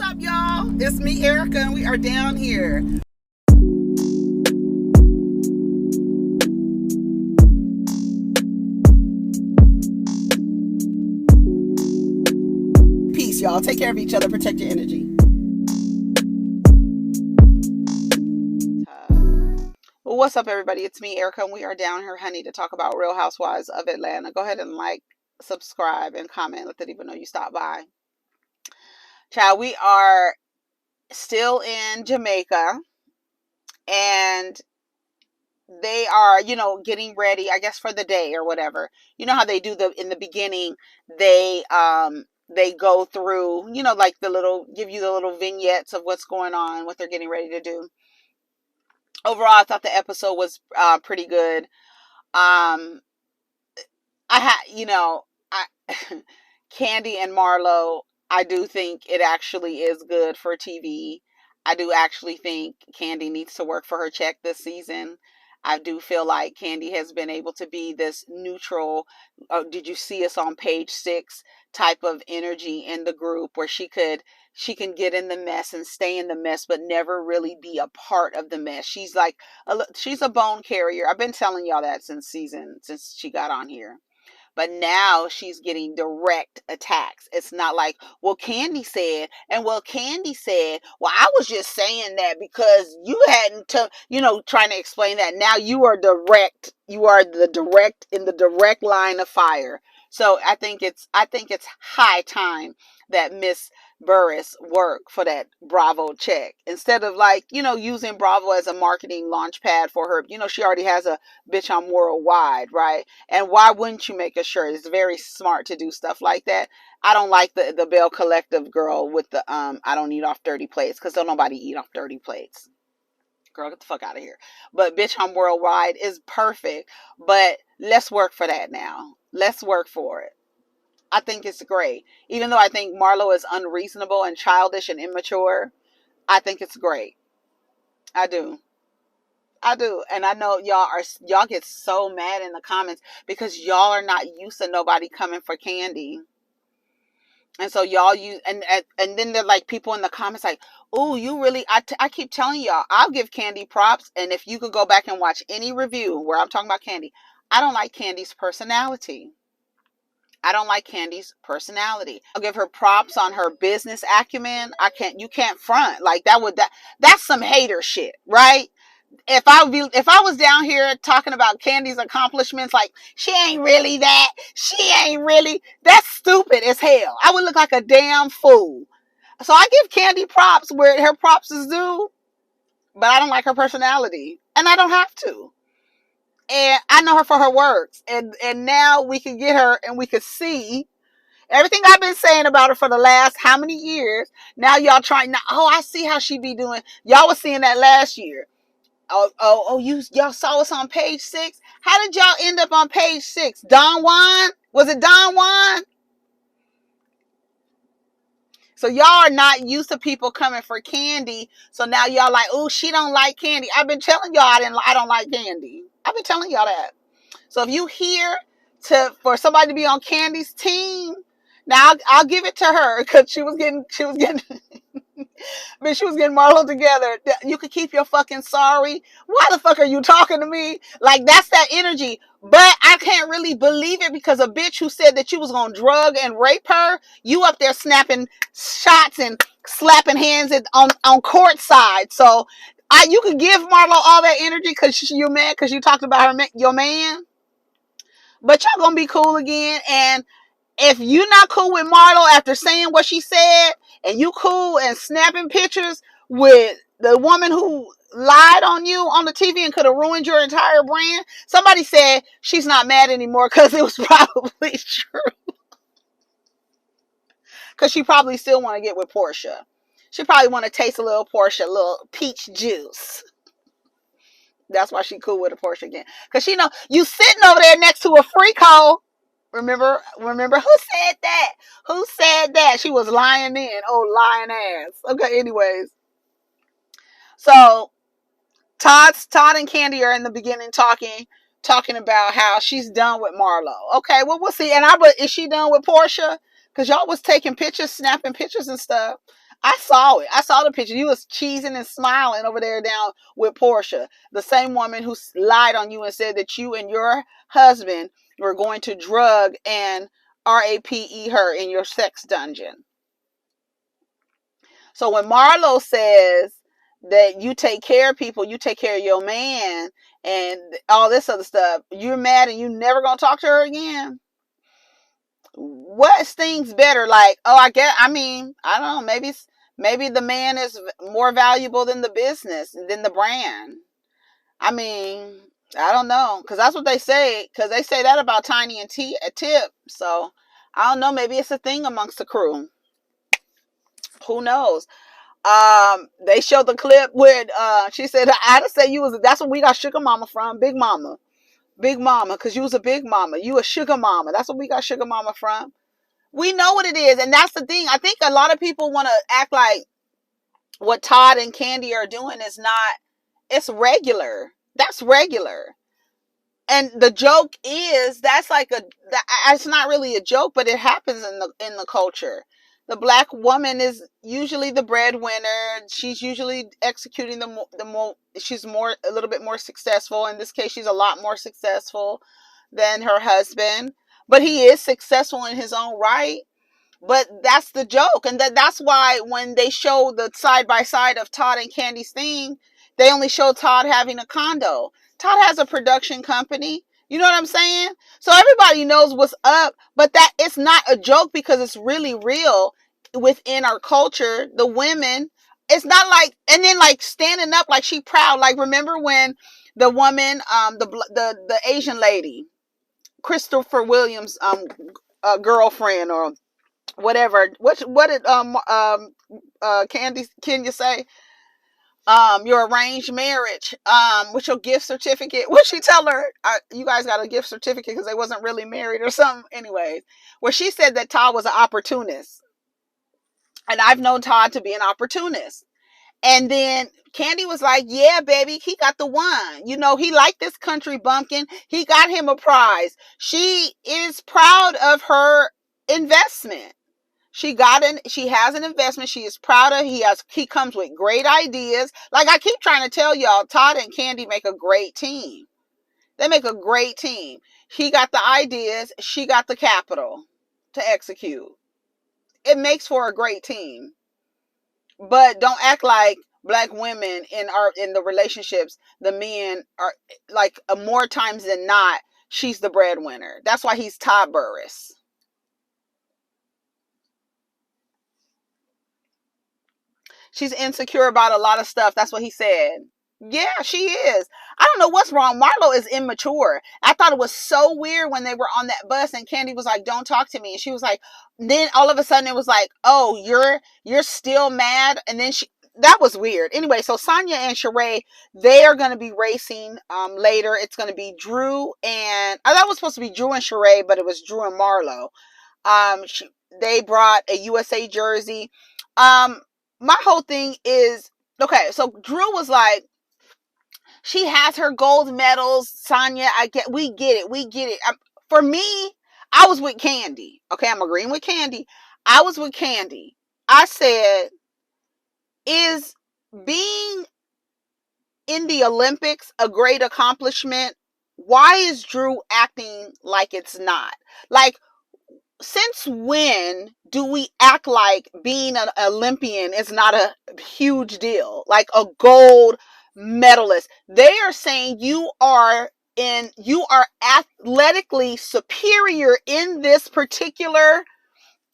up, y'all? It's me, Erica, and we are down here. Peace, y'all. Take care of each other. Protect your energy. Well, what's up, everybody? It's me, Erica, and we are down here, honey, to talk about Real Housewives of Atlanta. Go ahead and like, subscribe, and comment. Let them even know you stopped by. Child, we are still in Jamaica, and they are, getting ready, I guess, for the day or whatever. You know how they do in the beginning, they go through, like give you the little vignettes of what's going on, what they're getting ready to do. Overall, I thought the episode was pretty good. I Kandi and Marlo, I do think it actually is good for TV. I do actually think Kandi needs to work for her check this season. I do feel like Kandi has been able to be this neutral, did you see us on page 6 type of energy in the group where she can get in the mess and stay in the mess, but never really be a part of the mess. She's like, she's a bone carrier. I've been telling y'all that since she got on here. But now she's getting direct attacks. It's not like, well, Kandi said, well, I was just saying that because you hadn't, trying to explain that. Now you are direct. You are in the direct line of fire. So I think it's high time that Miss Baes work for that Bravo check instead of using Bravo as a marketing launch pad for her. She already has a bitch on worldwide, right? And why wouldn't you make a shirt? It's very smart to do stuff like that. I don't like the Bell Collective girl with the I don't eat off dirty plates, because don't nobody eat off dirty plates. Girl, get the fuck out of here. But bitch, I'm worldwide is perfect. But let's work for that now. Let's work for it. I think it's great. Even though I think Marlo is unreasonable and childish and immature, I think it's great. I do. And I know y'all get so mad in the comments because y'all are not used to nobody coming for Kandi. And so y'all use, and then they're like, people in the comments like, oh, you really, I keep telling y'all, I'll give Kandi props. And if you could go back and watch any review where I'm talking about Kandi, I don't like Kandi's personality. I'll give her props on her business acumen. You can't front. Like that's some hater shit, right? If I was down here talking about Kandi's accomplishments, like she ain't really that's stupid as hell. I would look like a damn fool. So I give Kandi props where her props is due, but I don't like her personality, and I don't have to. And I know her for her works, and now we can get her, and we could see everything I've been saying about her for the last how many years. Now y'all trying now. Oh, I see how she be doing. Y'all was seeing that last year. Y'all saw us on page 6. How did y'all end up on page 6? Don Juan? Was it Don Juan? So y'all are not used to people coming for Kandi. So now y'all like, oh, she don't like Kandi. I've been telling y'all I don't like Kandi. I've been telling y'all that. So if you here for somebody to be on Kandi's team, now I'll give it to her because she was getting but she was getting Marlo together. You could keep your fucking sorry. Why the fuck are you talking to me? Like, that's that energy. But I can't really believe it because a bitch who said that you was going to drug and rape her, you up there snapping shots and slapping hands on court side. So you could give Marlo all that energy because you're mad because you talked about your man. But y'all going to be cool again. And if you're not cool with Marlo after saying what she said, and you cool and snapping pictures with the woman who lied on you on the TV and could have ruined your entire brand, somebody said she's not mad anymore because it was probably true. Because she probably still want to get with Portia. She probably want to taste a little Portia, a little peach juice. That's why she cool with a Portia again. Because she know you sitting over there next to a freak hole. Remember who said that? Who said that? She was lying in. Oh, lying ass. Okay, anyways. So Todd and Kandi are in the beginning talking about how she's done with Marlo. Okay, well, we'll see. And is she done with Portia? Because y'all was taking pictures, snapping pictures and stuff. I saw it. I saw the picture. You was cheesing and smiling over there down with Portia, the same woman who lied on you and said that you and your husband were going to drug and rape her in your sex dungeon. So when Marlo says that you take care of people, you take care of your man, and all this other stuff, you're mad and you never gonna talk to her again. What stings better? Like, oh, I don't know. Maybe the man is more valuable than the business, than the brand. I mean, I don't know, because that's what they say. Because they say that about Tiny and Tip. So I don't know. Maybe it's a thing amongst the crew. Who knows? They showed the clip with she said, I just say you was, that's what we got sugar mama from, big mama. Big mama, because you was a big mama. You a sugar mama. That's what we got sugar mama from. We know what it is, and that's the thing. I think a lot of people want to act like what Todd and Kandi are doing is not, it's regular. That's regular. And the joke is that's like it's not really a joke, but it happens in the culture. The black woman is usually the breadwinner. She's usually executing the more, she's more, a little bit more successful. In this case, she's a lot more successful than her husband, but he is successful in his own right. But that's the joke. And that's why when they show the side by side of Todd and Kandi's thing, they only show Todd having a condo. Todd has a production company. You know what I'm saying? So everybody knows what's up, but that it's not a joke because it's really real within our culture. The women, it's not like, and then like standing up like she proud. Like remember when the woman, the Asian lady, Christopher Williams, girlfriend or whatever. What did Kandi Kenya say? Your arranged marriage, with your gift certificate. What she tell her? You guys got a gift certificate because they wasn't really married or something. Anyways, where she said that Todd was an opportunist, and I've known Todd to be an opportunist. And then Kandi was like, yeah, baby, he got the one. You know, he liked this country bumpkin. He got him a prize. She is proud of her investment. She has an investment. She is proud of. He comes with great ideas. Like I keep trying to tell y'all, Todd and Kandi make a great team. They make a great team. He got the ideas. She got the capital to execute. It makes for a great team. But don't act like black women in the relationships, the men are like more times than not, she's the breadwinner. That's why he's Todd Burris. She's insecure about a lot of stuff. That's what he said. Yeah, she is. I don't know what's wrong. Marlo is immature. I thought it was so weird when they were on that bus and Kandi was like, "Don't talk to me." And she was like, then all of a sudden it was like, "Oh, you're still mad." And then that was weird. Anyway, so Sanya and Sheree, they are going to be racing later. It's going to be Drew and I thought it was supposed to be Drew and Sheree, but it was Drew and Marlo. They brought a USA jersey. My whole thing is, okay, so Drew was like, she has her gold medals, Sanya. We get it. For me, I was with Kandi. Okay, I'm agreeing with Kandi. I was with Kandi. I said, is being in the Olympics a great accomplishment? Why is Drew acting like it's not? Like, since when do we act like being an Olympian is not a huge deal? Like a gold medalist. They are saying you are athletically superior in this particular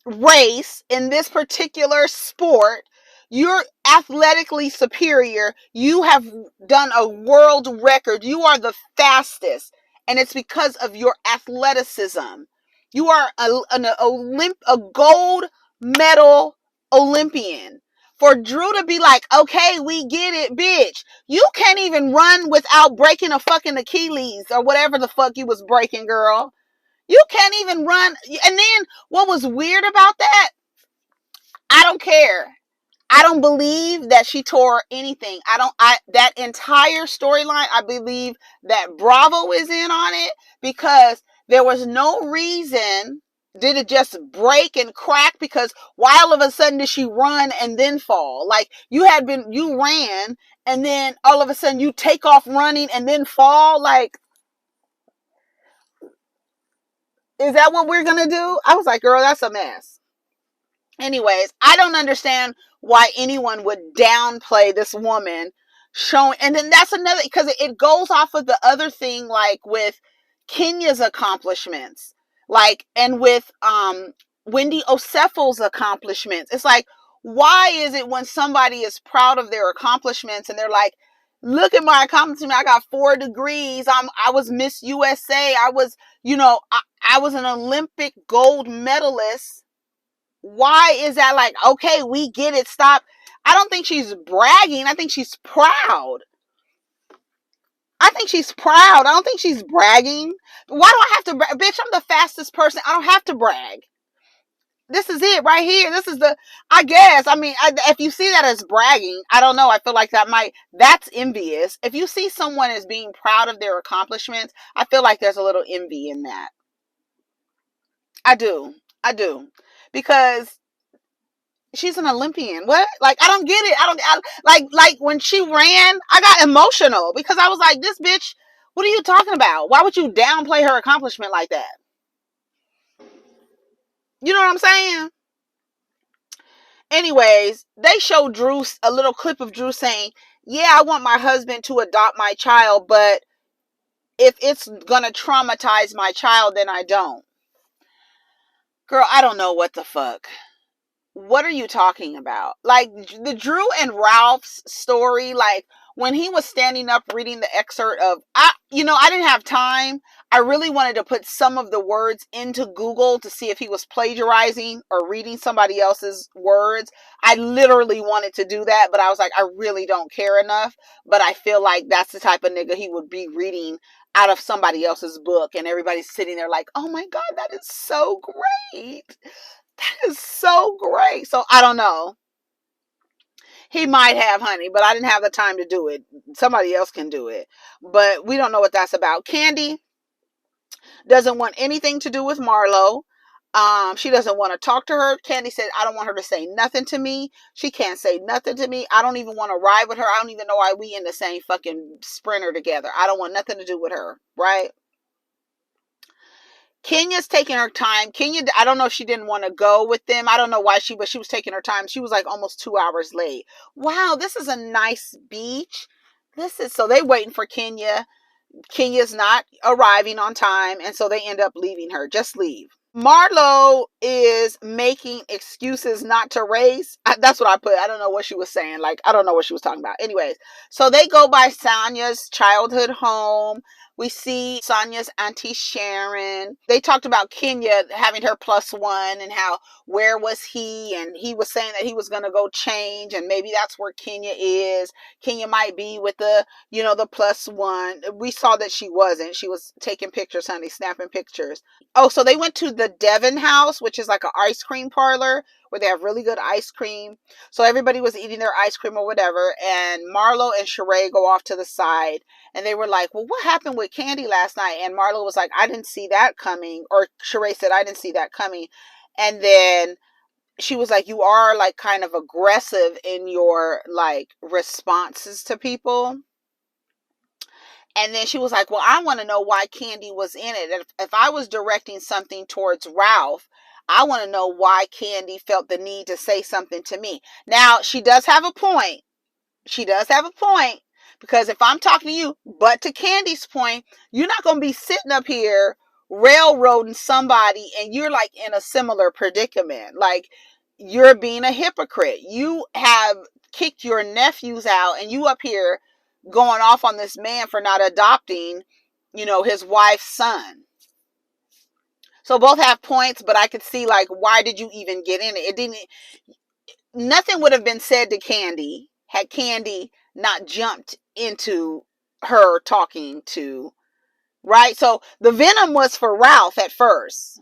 race, in this particular sport. You're athletically superior. You have done a world record. You are the fastest. And it's because of your athleticism. You are a gold medal Olympian. For Drew to be like, okay, we get it, bitch. You can't even run without breaking a fucking Achilles or whatever the fuck you was breaking, girl. You can't even run. And then what was weird about that? I don't care. I don't believe that she tore anything. That entire storyline, I believe that Bravo is in on it because there was no reason Did it just break and crack? Because why all of a sudden did she run and then fall? Like, you ran and then all of a sudden you take off running and then fall? Like, is that what we're going to do? I was like, girl, that's a mess. Anyways, I don't understand why anyone would downplay this woman showing. And then that's another, because it goes off of the other thing, like with Kenya's accomplishments, like, and with Wendy Osefo's accomplishments. It's like, why is it when somebody is proud of their accomplishments and they're like, look at my accomplishment, I got 4 degrees, I was Miss USA, I was, I was an Olympic gold medalist. Why is that? Like, okay, we get it, stop. I don't think she's bragging. I think she's proud. I don't think she's bragging. Why do I have to brag? Bitch, I'm the fastest person. I don't have to brag. This is it right here. This is I guess, I mean, if you see that as bragging, I don't know. I feel like that's envious. If you see someone as being proud of their accomplishments, I feel like there's a little envy in that. I do. Because she's an Olympian. What? Like, I don't get it. Like when she ran, I got emotional because I was like, this bitch, what are you talking about? Why would you downplay her accomplishment like that? You know what I'm saying? Anyways, they showed Drew a little clip of Drew saying, yeah, I want my husband to adopt my child, but if it's gonna traumatize my child, then I don't. Girl, I don't know what the fuck. What are you talking about? Like, the Drew and Ralph's story, like when he was standing up reading the excerpt of, I didn't have time. I really wanted to put some of the words into Google to see if he was plagiarizing or reading somebody else's words. I literally wanted to do that, but I was like, I really don't care enough. But I feel like that's the type of nigga he would be reading out of somebody else's book, and everybody's sitting there like, oh my God, that is so great. That is so great. So I don't know. He might have, honey, but I didn't have the time to do it. Somebody else can do it. But we don't know what that's about. Kandi doesn't want anything to do with Marlo. She doesn't want to talk to her. Kandi said, I don't want her to say nothing to me. She can't say nothing to me. I don't even want to ride with her. I don't even know why we in the same fucking sprinter together. I don't want nothing to do with her. Right? Kenya's taking her time. Kenya, I don't know if she didn't want to go with them. I don't know why but she was taking her time. She was like almost 2 hours late. Wow, this is a nice beach. So they waiting for Kenya. Kenya's not arriving on time, and so they end up leaving her. Just leave. Marlo is making excuses not to race. That's what I put. I don't know what she was saying. Like, I don't know what she was talking about. Anyways, so they go by Sanya's childhood home. We see Sanya's auntie Sharon. They talked about Kenya having her +1 and how, where was he? And he was saying that he was going to go change, and maybe that's where Kenya is. Kenya might be with the +1. We saw that she wasn't. She was taking pictures, honey, snapping pictures. Oh, so they went to the Devon House, which is like an ice cream parlor where they have really good ice cream. So everybody was eating their ice cream or whatever. And Marlo and Sheree go off to the side. And they were like, well, what happened with Kandi last night? And Marlo was like, I didn't see that coming. Or Sheree said, I didn't see that coming. And then she was like, you are like kind of aggressive in your like responses to people. And then she was like, well, I want to know why Kandi was in it. If I was directing something towards Ralph, I want to know why Kandi felt the need to say something to me. Now, she does have a point. Because if I'm talking to you, but to Kandi's point, you're not going to be sitting up here railroading somebody and you're like in a similar predicament. Like, you're being a hypocrite. You have kicked your nephews out and you up here going off on this man for not adopting, his wife's son. So both have points, but I could see, like, why did you even get in it? Nothing would have been said to Kandi had Kandi not jumped into her talking to, right? So the venom was for Ralph at first,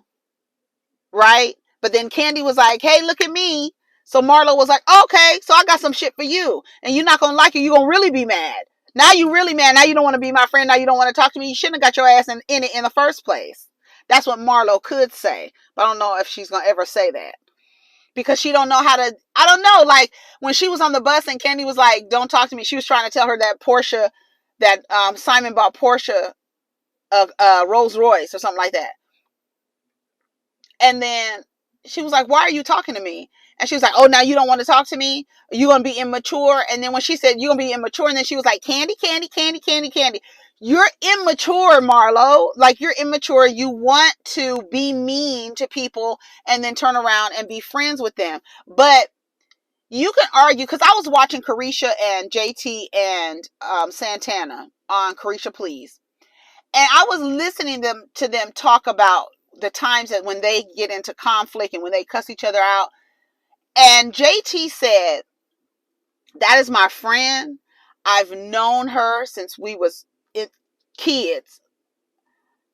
right? But then Kandi was like, hey, look at me. So Marlo was like, okay, so I got some shit for you. And you're not going to like it. You're going to really be mad. Now you really mad. Now you don't want to be my friend. Now you don't want to talk to me. You shouldn't have got your ass in it in the first place. That's what Marlo could say. But I don't know if she's going to ever say that. Because she don't know how to, I don't know, like, when she was on the bus and Kandi was like, don't talk to me, she was trying to tell her that Portia, that Simon bought Portia a Rolls Royce or something like that. And then she was like, why are you talking to me? And she was like, oh, now you don't want to talk to me? You're going to be immature? And then when she said, you're going to be immature, and then she was like, Kandi, Kandi, Kandi, Kandi, Kandi. You're immature, Marlo. Like, you're immature. You want to be mean to people and then turn around and be friends with them. But you can argue, because I was watching Carisha and JT and Santana on Carisha Please. And I was listening to them talk about the times that when they get into conflict and when they cuss each other out. And JT said, that is my friend. I've known her since we was kids.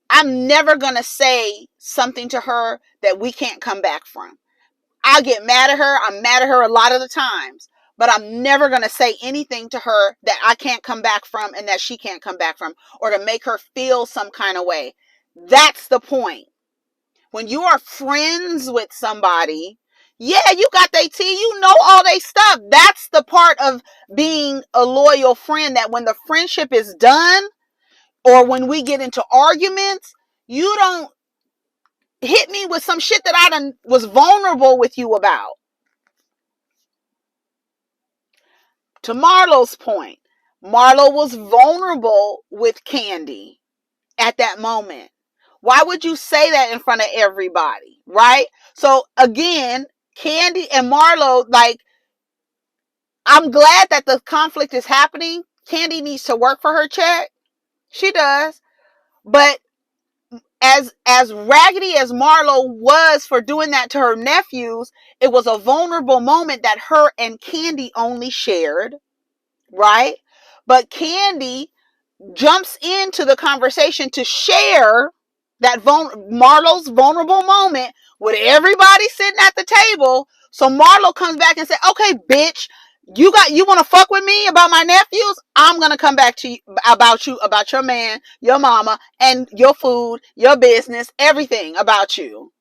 I'm never going to say something to her that we can't come back from. I'll get mad at her. I'm mad at her a lot of the times. But I'm never going to say anything to her that I can't come back from and that she can't come back from, or to make her feel some kind of way. That's the point. When you are friends with somebody, yeah, you got their tea, you know all their stuff. That's the part of being a loyal friend, that when the friendship is done, or when we get into arguments, you don't hit me with some shit that I done was vulnerable with you about. To Marlo's point, Marlo was vulnerable with Kandi at that moment. Why would you say that in front of everybody, right? So again, Kandi and Marlo, like, I'm glad that the conflict is happening. Kandi needs to work for her check. She does. But as raggedy as Marlo was for doing that to her nephews, it was a vulnerable moment that her and Kandi only shared, right? But Kandi jumps into the conversation to share that Marlo's vulnerable moment with everybody sitting at the table. So Marlo comes back and says, okay, bitch, you want to fuck with me about my nephews? I'm going to come back to you, about your man, your mama, and your food, your business, everything about you.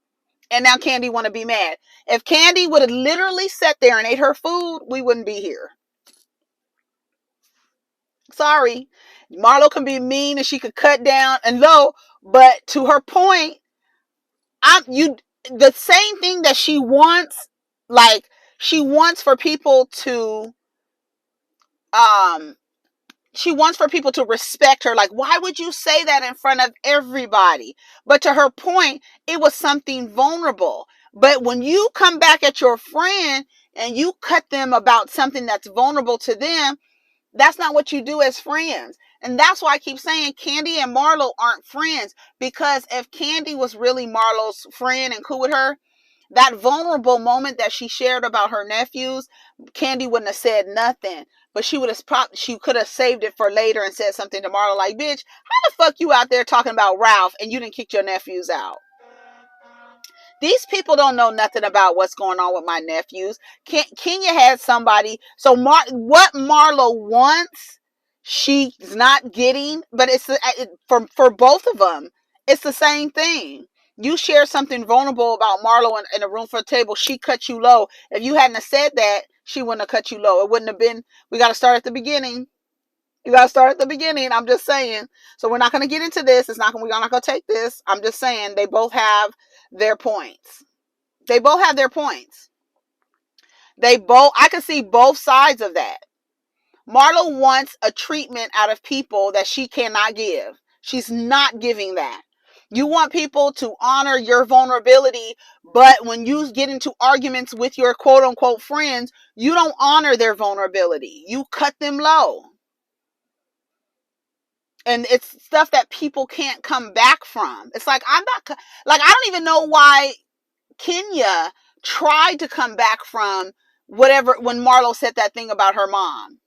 And now Kandi want to be mad. If Kandi would have literally sat there and ate her food, we wouldn't be here. Sorry. Marlo can be mean and she could cut down and low, but to her point, the same thing that she wants, like, she wants for people to respect her. Like, why would you say that in front of everybody? But to her point, it was something vulnerable. But when you come back at your friend and you cut them about something that's vulnerable to them, that's not what you do as friends. And that's why I keep saying Kandi and Marlo aren't friends. Because if Kandi was really Marlo's friend and cool with her, that vulnerable moment that she shared about her nephews, Kandi wouldn't have said nothing. But she could have saved it for later and said something to Marlo like, bitch, how the fuck you out there talking about Ralph and you didn't kick your nephews out? These people don't know nothing about what's going on with my nephews. Kenya had somebody. So what Marlo wants, she's not getting. But it's for both of them, it's the same thing. You share something vulnerable about Marlo in a room for a table. She cut you low. If you hadn't have said that, she wouldn't have cut you low. It wouldn't have been. We got to start at the beginning. You got to start at the beginning. I'm just saying. So we're not going to get into this. We're not going to take this. I'm just saying they both have their points. They both have their points. I can see both sides of that. Marlo wants a treatment out of people that she cannot give. She's not giving that. You want people to honor your vulnerability, but when you get into arguments with your quote unquote friends, you don't honor their vulnerability. You cut them low. And it's stuff that people can't come back from. It's like, I don't even know why Kenya tried to come back from whatever when Marlo said that thing about her mom.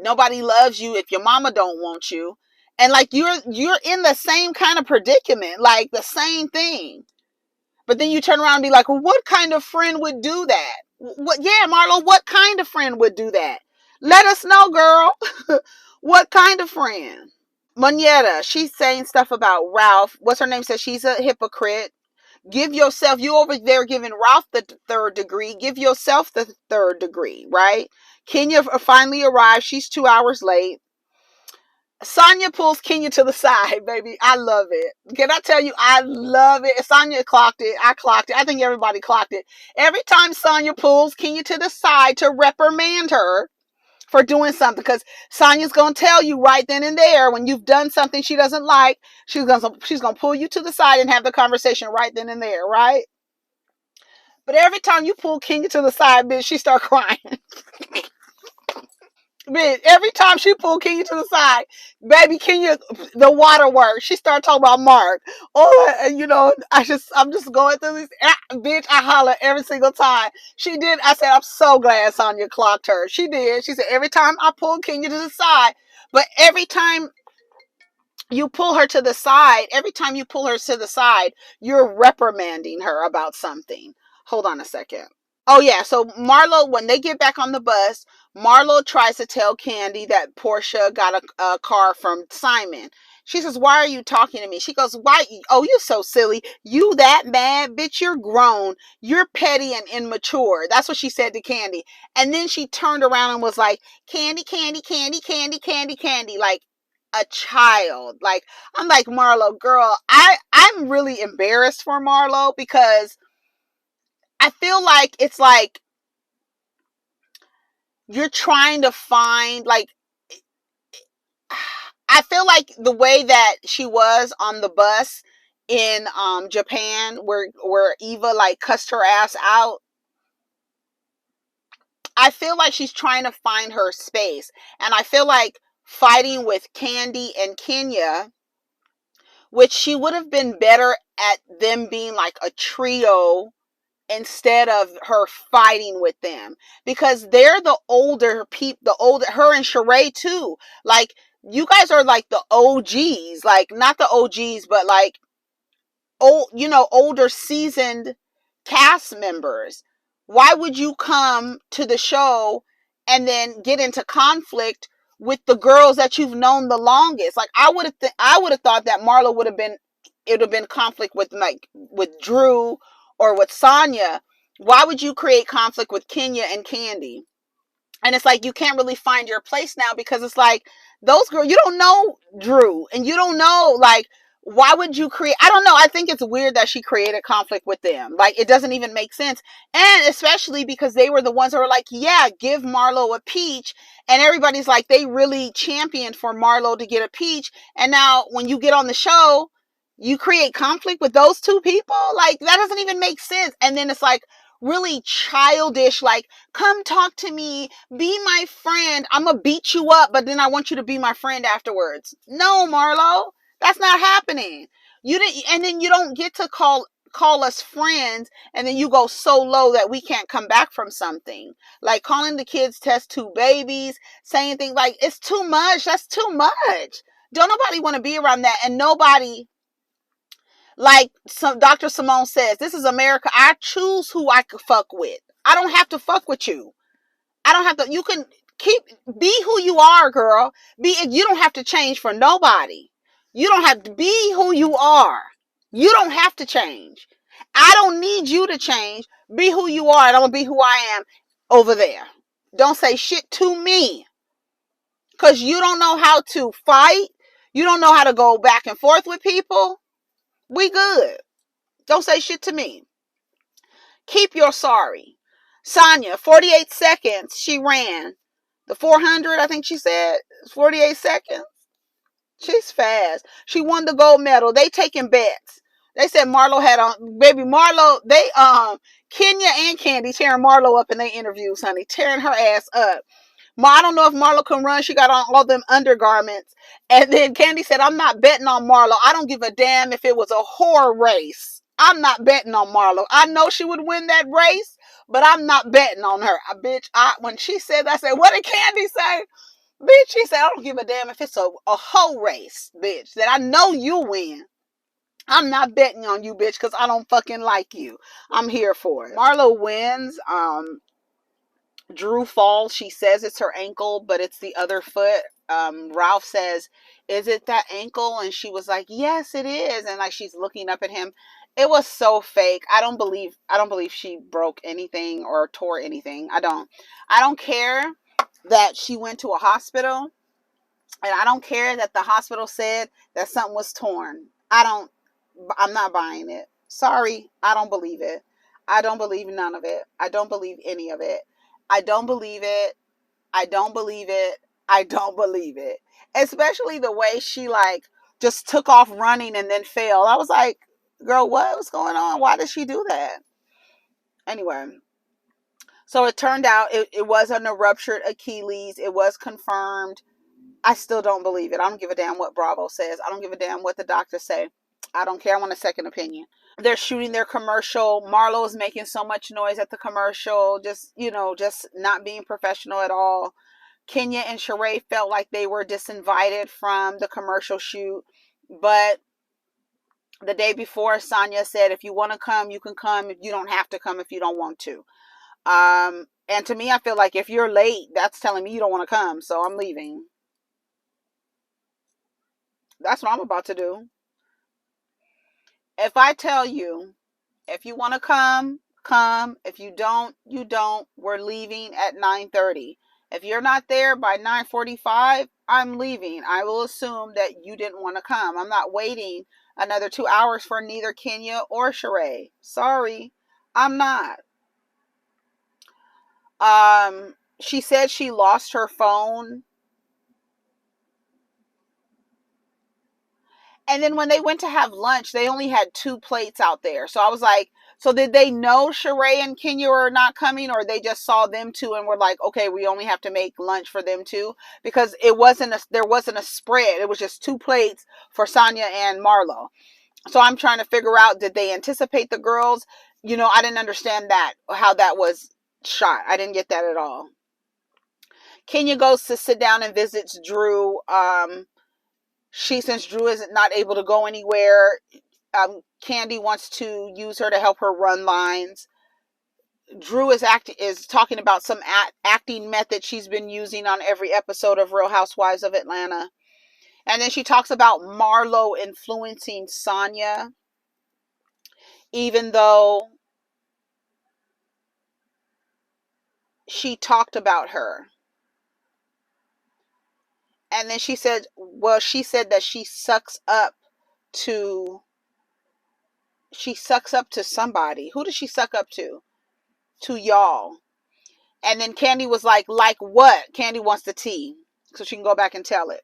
Nobody loves you if your mama don't want you. And like you're in the same kind of predicament, like the same thing. But then you turn around and be like, well, what kind of friend would do that? Yeah, Marlo, what kind of friend would do that? Let us know, girl. What kind of friend? Moneta, she's saying stuff about Ralph. What's her name? Says she's a hypocrite. Give yourself, you over there giving Ralph the third degree, give yourself the third degree, right? Kenya finally arrived. She's 2 hours late. Sanya pulls Kenya to the side, baby. I love it. Can I tell you, I love it. Sanya clocked it. I clocked it. I think everybody clocked it. Every time Sanya pulls Kenya to the side to reprimand her for doing something, because Sanya's gonna tell you right then and there when you've done something she doesn't like, she's gonna pull you to the side and have the conversation right then and there, right? But every time you pull Kenya to the side, bitch, she start crying. Bitch, every time she pulled Kenya to the side, baby Kenya, the waterworks. She started talking about Mark. Oh, and I'm just going through this. Bitch, I holler every single time. She did. I said, I'm so glad Sonya clocked her. She did. She said, every time I pull Kenya to the side, but every time you pull her to the side, you're reprimanding her about something. Hold on a second. Oh yeah, so Marlo, when they get back on the bus, Marlo tries to tell Kandi that Portia got a car from Simon. She says, "Why are you talking to me?" She goes, "Why? Oh, you're so silly. You that mad, bitch? You're grown. You're petty and immature." That's what she said to Kandi. And then she turned around and was like, "Kandi, Kandi, Kandi, Kandi, Kandi, Kandi," like a child. Like, I'm like, Marlo, girl, I'm really embarrassed for Marlo, because I feel like it's like you're trying to find, like, I feel like the way that she was on the bus in Japan, where Eva like cussed her ass out, I feel like she's trying to find her space. And I feel like fighting with Kandi and Kenya, which she would have been better at them being like a trio instead of her fighting with them, because they're the older people, her and Sheree too. Like, you guys are like the OGs, like not the OGs, but like older seasoned cast members. Why would you come to the show and then get into conflict with the girls that you've known the longest? Like, I would have thought that Marlo it would have been conflict with, like, with Drew or with Sanya. Why would you create conflict with Kenya and Kandi? And it's like, you can't really find your place now, because it's like, those girls, you don't know Drew, and you don't know, like, why would you create, I don't know, I think it's weird that she created conflict with them. Like, it doesn't even make sense. And especially because they were the ones that were like, yeah, give Marlo a peach, and everybody's like, they really championed for Marlo to get a peach, and now when you get on the show, you create conflict with those two people. Like, that doesn't even make sense. And then it's like really childish, like, come talk to me, be my friend, I'm gonna beat you up, but then I want you to be my friend afterwards. No, Marlo, that's not happening. You didn't, and then you don't get to call us friends, and then you go so low that we can't come back from something. Like calling the kids test tube babies, saying things like, it's too much. That's too much. Don't nobody want to be around that. And nobody, like Dr. Simone says, this is America. I choose who I could fuck with. I don't have to fuck with you. I don't have to. You can be who you are, girl. You don't have to change for nobody. You don't have to be who you are. You don't have to change. I don't need you to change. Be who you are, and I'm gonna be who I am over there. Don't say shit to me, because you don't know how to fight. You don't know how to go back and forth with people. We good. Don't say shit to me. Keep your sorry. Sanya, 48 seconds she ran. The 400, I think she said, 48 seconds. She's fast. She won the gold medal. They taking bets. They said Marlo had on, baby Marlo, Kenya and Kandi tearing Marlo up in their interviews, honey. Tearing her ass up. I don't know if Marlo can run. She got on all them undergarments. And then Kandi said, I'm not betting on Marlo. I don't give a damn if it was a whore race. I'm not betting on Marlo. I know she would win that race, but I'm not betting on her. When she said that, I said, what did Kandi say? Bitch, she said, I don't give a damn if it's a whole race, bitch, that I know you win. I'm not betting on you, bitch, because I don't fucking like you. I'm here for it. Marlo wins. Drew falls. She says it's her ankle, but it's the other foot. Ralph says, "Is it that ankle?" And she was like, "Yes, it is." And like she's looking up at him. It was so fake. I don't believe she broke anything or tore anything. I don't care that she went to a hospital, and I don't care that the hospital said that something was torn. I'm not buying it. Sorry, I don't believe it. I don't believe none of it. I don't believe any of it. I don't believe it. I don't believe it. I don't believe it. Especially the way she like just took off running and then fell. I was like, girl, what was going on? Why did she do that? Anyway, so it turned out it wasn't a ruptured Achilles. It was confirmed. I still don't believe it. I don't give a damn what Bravo says. I don't give a damn what the doctors say. I don't care. I want a second opinion. They're shooting their commercial. Marlo is making so much noise at the commercial, just not being professional at all. Kenya and Sheree felt like they were disinvited from the commercial shoot, but the day before, Sanya said, if you want to come, you can come. You don't have to come if you don't want to. And to me, I feel like if you're late, that's telling me you don't want to come, so I'm leaving. That's what I'm about to do. If I tell you, if you want to come, come. If you don't, you don't. We're leaving at 9:30. If you're not there by 9:45, I'm leaving. I will assume that you didn't want to come. I'm not waiting another 2 hours for neither Kenya or Sheree. Sorry, I'm not. She said she lost her phone. And then when they went to have lunch, they only had 2 plates out there. So I was like, so did they know Sheree and Kenya were not coming, or they just saw them two and were like, okay, we only have to make lunch for them two? Because there wasn't a spread. It was just 2 plates for Sanya and Marlo. So I'm trying to figure out, did they anticipate the girls? I didn't understand how that was shot. I didn't get that at all. Kenya goes to sit down and visits Drew. Since Drew is not able to go anywhere, Kandi wants to use her to help her run lines. Drew is talking about some acting method she's been using on every episode of Real Housewives of Atlanta. And then she talks about Marlo influencing Sanya, even though she talked about her. And then she said that she sucks up to somebody. Who does she suck up to? To y'all. And then Kandi was like what? Kandi wants the tea so she can go back and tell it.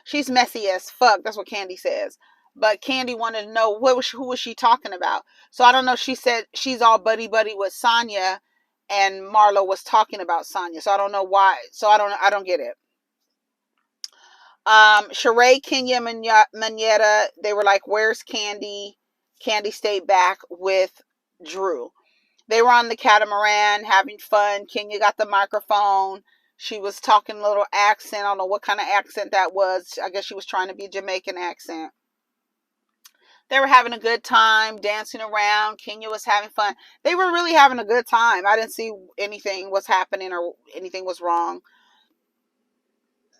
She's messy as fuck. That's what Kandi says. But Kandi wanted to know who was she talking about. So I don't know. She said she's all buddy with Sanya, and Marlo was talking about Sanya. So I don't know why. So I don't get it. Sheree, Kenya, Manetta, they were like, where's Kandi? Kandi stayed back with Drew. They were on the catamaran having fun. Kenya got the microphone. She was talking a little accent. I don't know what kind of accent that was. I guess she was trying to be a Jamaican accent. They were having a good time, dancing around. Kenya was having fun. They were really having a good time. I didn't see anything was happening or anything was wrong.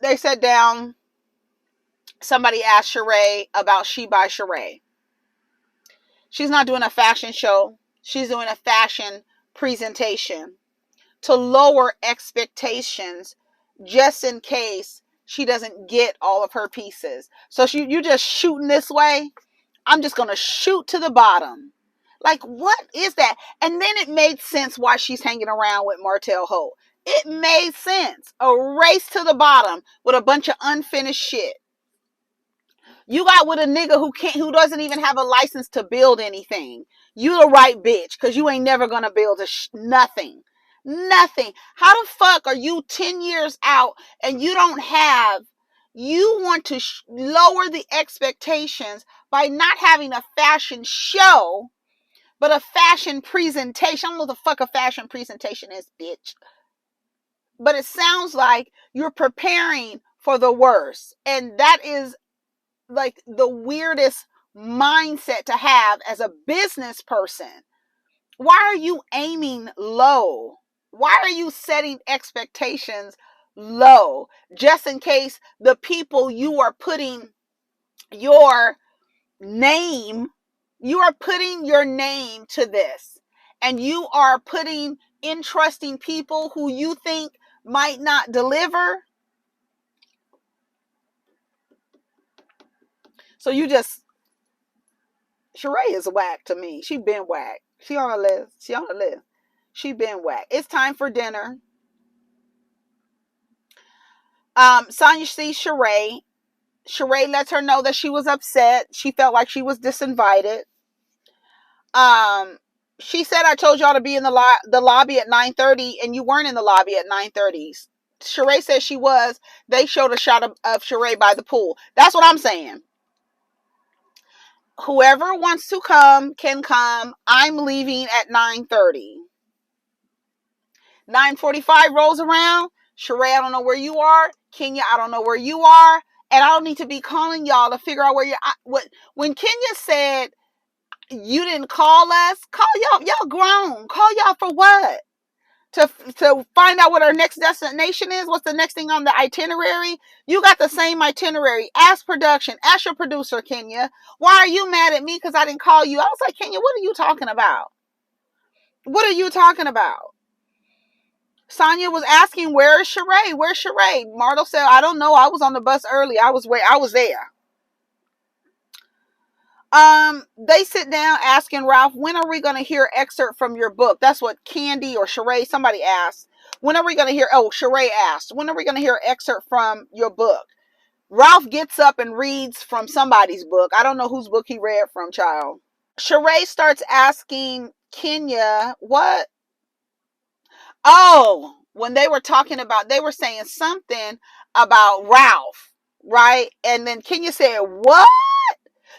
They sat down. Somebody asked Sheree about She by Sheree. She's not doing a fashion show. She's doing a fashion presentation to lower expectations just in case she doesn't get all of her pieces. So you just shooting this way. I'm just going to shoot to the bottom. Like, what is that? And then it made sense why she's hanging around with Montego. It made sense. A race to the bottom with a bunch of unfinished shit. You got with a nigga who doesn't even have a license to build anything. You the right bitch, because you ain't never gonna build nothing. Nothing. How the fuck are you 10 years out and you want to lower the expectations by not having a fashion show, but a fashion presentation? I don't know what the fuck a fashion presentation is, bitch. But it sounds like you're preparing for the worst. And that is like the weirdest mindset to have as a business person. Why are you aiming low? Why are you setting expectations low, just in case the people you are putting your name, you are putting your name to this, and you are putting entrusting people who you think might not deliver. So you just, Sheree is whack to me. She been whack. She on the list. She on the list. She been whack. It's time for dinner. Sanya sees Sheree. Sheree lets her know that she was upset. She felt like she was disinvited. She said, I told y'all to be in the lobby at 9:30, and you weren't in the lobby at 9:30. Sheree said she was. They showed a shot of Sheree by the pool. That's what I'm saying. Whoever wants to come can come. I'm leaving at 9:30. 9:45 rolls around. Sheree, I don't know where you are. Kenya, I don't know where you are. And I don't need to be calling y'all to figure out where you're. When Kenya said, you didn't call us, call y'all. Y'all grown. Call y'all for what? To find out what our next destination is. What's the next thing on the itinerary? You got the same itinerary. Ask production. Ask your producer, Kenya. Why are you mad at me because I didn't call you? I was like, Kenya, what are you talking about? What are you talking about? Sanya was asking, where is Sheree? Where's Sheree? Marlo said, I don't know. I was on the bus early. I was there. They sit down asking Ralph, when are we going to hear excerpt from your book? That's what Kandi or Sheree, somebody asked. When are we going to hear, Sheree asked, when are we going to hear excerpt from your book? Ralph gets up and reads from somebody's book. I don't know whose book he read from, child. Sheree starts asking Kenya, what? Oh, when they were talking about, they were saying something about Ralph, right? And then Kenya said, what?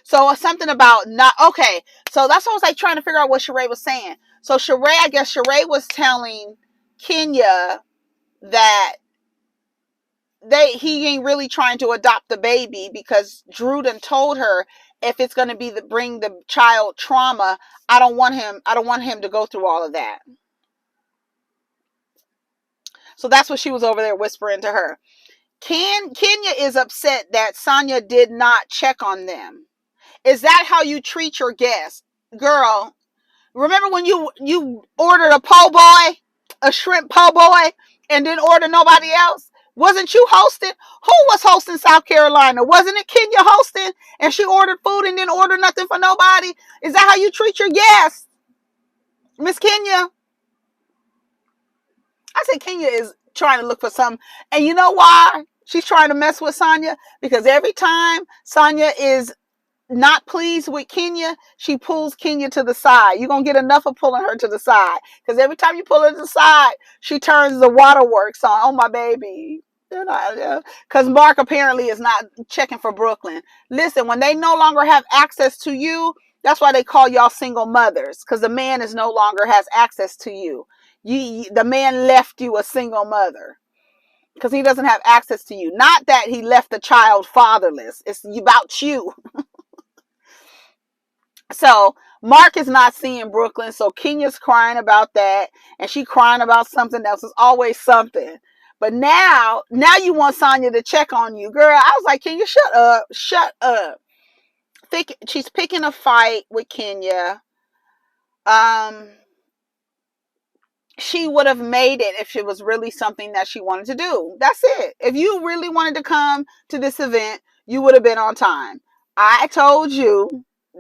So something about not, okay. So that's what I was like trying to figure out what Sheree was saying. So I guess Sheree was telling Kenya that he ain't really trying to adopt the baby because Drew done told her if it's going to be bring the child trauma, I don't want him to go through all of that. So that's what she was over there whispering to her. Kenya is upset that Sanya did not check on them. Is that how you treat your guests? Girl, remember when you ordered a po' boy, a shrimp po' boy, and didn't order nobody else? Wasn't you hosting? Who was hosting South Carolina? Wasn't it Kenya hosting? And she ordered food and didn't order nothing for nobody? Is that how you treat your guests? Miss Kenya? I said Kenya is trying to look for something. And you know why she's trying to mess with Sanya? Because every time Sanya is not pleased with Kenya, she pulls Kenya to the side. You're going to get enough of pulling her to the side. Because every time you pull her to the side, she turns the waterworks on. Oh, my baby. Because Mark apparently is not checking for Brooklyn. Listen, when they no longer have access to you, that's why they call y'all single mothers. Because the man is no longer has access to you. The man left you a single mother. Because he doesn't have access to you. Not that he left the child fatherless. It's about you. So Mark is not seeing Brooklyn. So Kenya's crying about that. And she crying about something else. It's always something. But now you want Sanya to check on you. Girl, I was like, Kenya, shut up. Shut up. She's picking a fight with Kenya. She would have made it if it was really something that she wanted to do. That's it. If you really wanted to come to this event, you would have been on time. I told you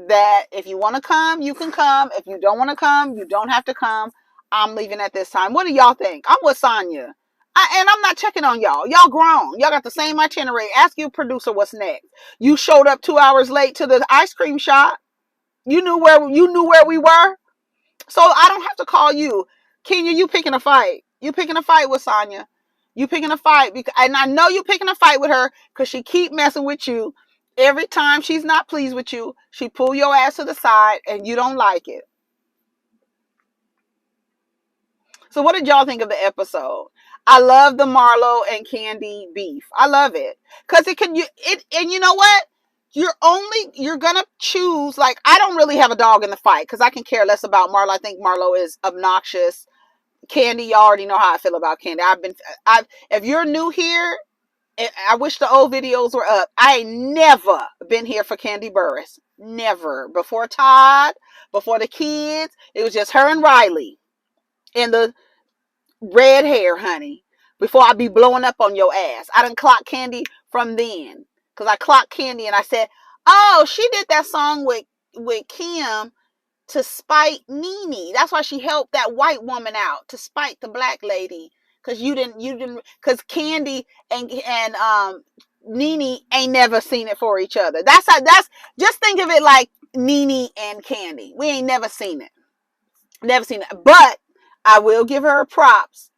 that if you want to come, you can come. If you don't want to come, you don't have to come. I'm leaving at this time. What do y'all think? I'm with Sanya. And I'm not checking on y'all. Y'all grown. Y'all got the same itinerary. Ask your producer what's next. You showed up 2 hours late to the ice cream shop. You knew where we were. So I don't have to call you. Kenya, you picking a fight. You picking a fight with Sanya. You picking a fight. And I know you picking a fight with her because she keep messing with you. Every time she's not pleased with you, she pull your ass to the side and you don't like it. So what did y'all think of the episode? I love the Marlo and Kandi beef. I love it. Because and you know what? You're gonna choose, like, I don't really have a dog in the fight because I can care less about Marlo. I think Marlo is obnoxious, Kandi, you already know how I feel about Kandi. If you're new here, I wish the old videos were up. I ain't never been here for Kandi Burruss. Never. Before Todd, before the kids, it was just her and Riley and the red hair, honey. Before I be blowing up on your ass. I done clocked Kandi from then. Because I clocked Kandi and I said, oh, she did that song with Kim to spite Nene. That's why she helped that white woman out, to spite the black lady. Cause cause Kandi and Nene ain't never seen it for each other. Just think of it like Nene and Kandi. We ain't never seen it. Never seen it. But I will give her props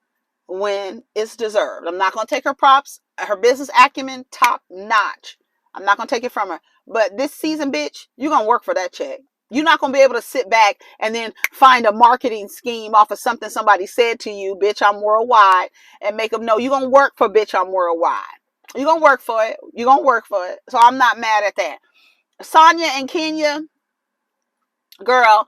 when it's deserved. I'm not gonna take her props. Her business acumen, top notch. I'm not gonna take it from her. But this season, bitch, you're gonna work for that check. You're not going to be able to sit back and then find a marketing scheme off of something somebody said to you, bitch, I'm worldwide, and make them know you're going to work for bitch, I'm worldwide. You're going to work for it. You're going to work for it. So I'm not mad at that. Sanya and Kenya, girl,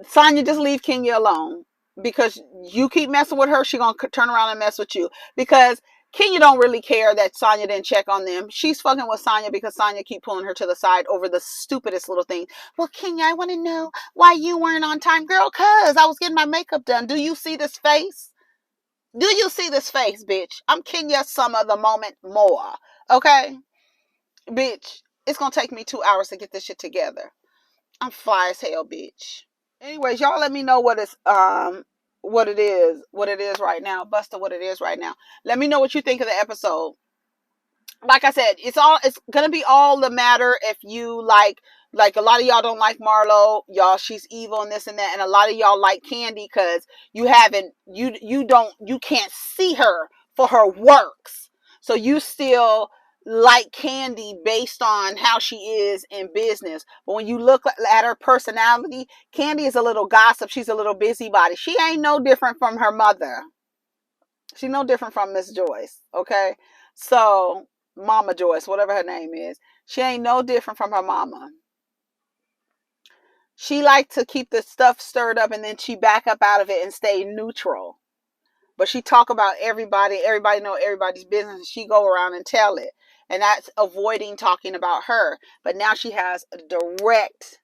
Sanya, just leave Kenya alone. Because you keep messing with her, she going to turn around and mess with you. Because Kenya don't really care that Sanya didn't check on them. She's fucking with Sanya because Sanya keep pulling her to the side over the stupidest little thing. Well, Kenya, I want to know why you weren't on time. Girl, cause I was getting my makeup done. Do you see this face? Do you see this face, bitch? I'm Kenya some of the moment more. Okay? Bitch, it's going to take me 2 hours to get this shit together. I'm fly as hell, bitch. Anyways, y'all let me know what it is right now. Buster, what it is right now. Let me know what you think of the episode. Like I said, it's gonna be all the matter if you like a lot of y'all don't like Marlo, y'all, she's evil and this and that, and a lot of y'all like Kandi because you can't see her for her works. So you still like Kandi based on how she is in business. But when you look at her personality, Kandi is a little gossip, she's a little busybody. She ain't no different from her mother. She's no different from Miss Joyce, okay? So Mama Joyce, whatever her name is, she ain't no different from her mama. She liked to keep the stuff stirred up and then she back up out of it and stay neutral. But she talk about everybody know everybody's business, and she go around and tell it. And that's avoiding talking about her. But now she has a direct,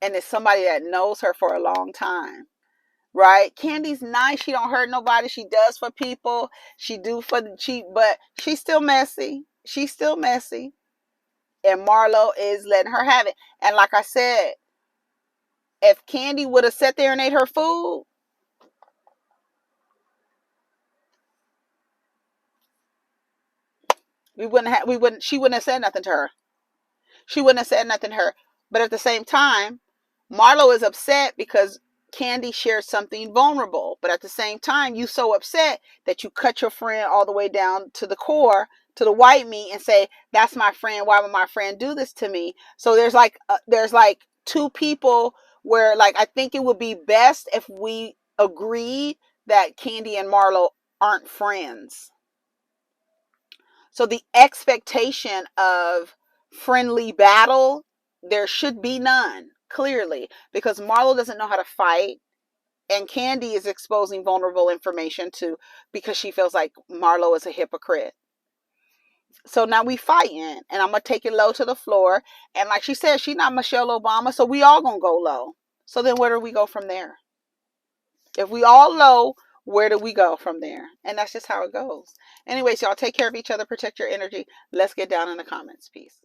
and it's somebody that knows her for a long time. Right? Kandi's nice. She don't hurt nobody. She does for people. But she's still messy. She's still messy. And Marlo is letting her have it. And like I said, if Kandi would have sat there and ate her food, she wouldn't have said nothing to her. She wouldn't have said nothing to her. But at the same time, Marlo is upset because Kandi shared something vulnerable. But at the same time, you so upset that you cut your friend all the way down to the core, to the white meat, and say, that's my friend. Why would my friend do this to me? So there's like two people where like I think it would be best if we agreed that Kandi and Marlo aren't friends. So the expectation of friendly battle, there should be none, clearly, because Marlo doesn't know how to fight, and Kandi is exposing vulnerable information because she feels like Marlo is a hypocrite. So now we fighting, and I'm gonna take it low to the floor. And like she said, she's not Michelle Obama, so we all gonna go low. So then where do we go from there? If we all low, where do we go from there? And that's just how it goes. Anyways, y'all take care of each other, protect your energy. Let's get down in the comments. Peace.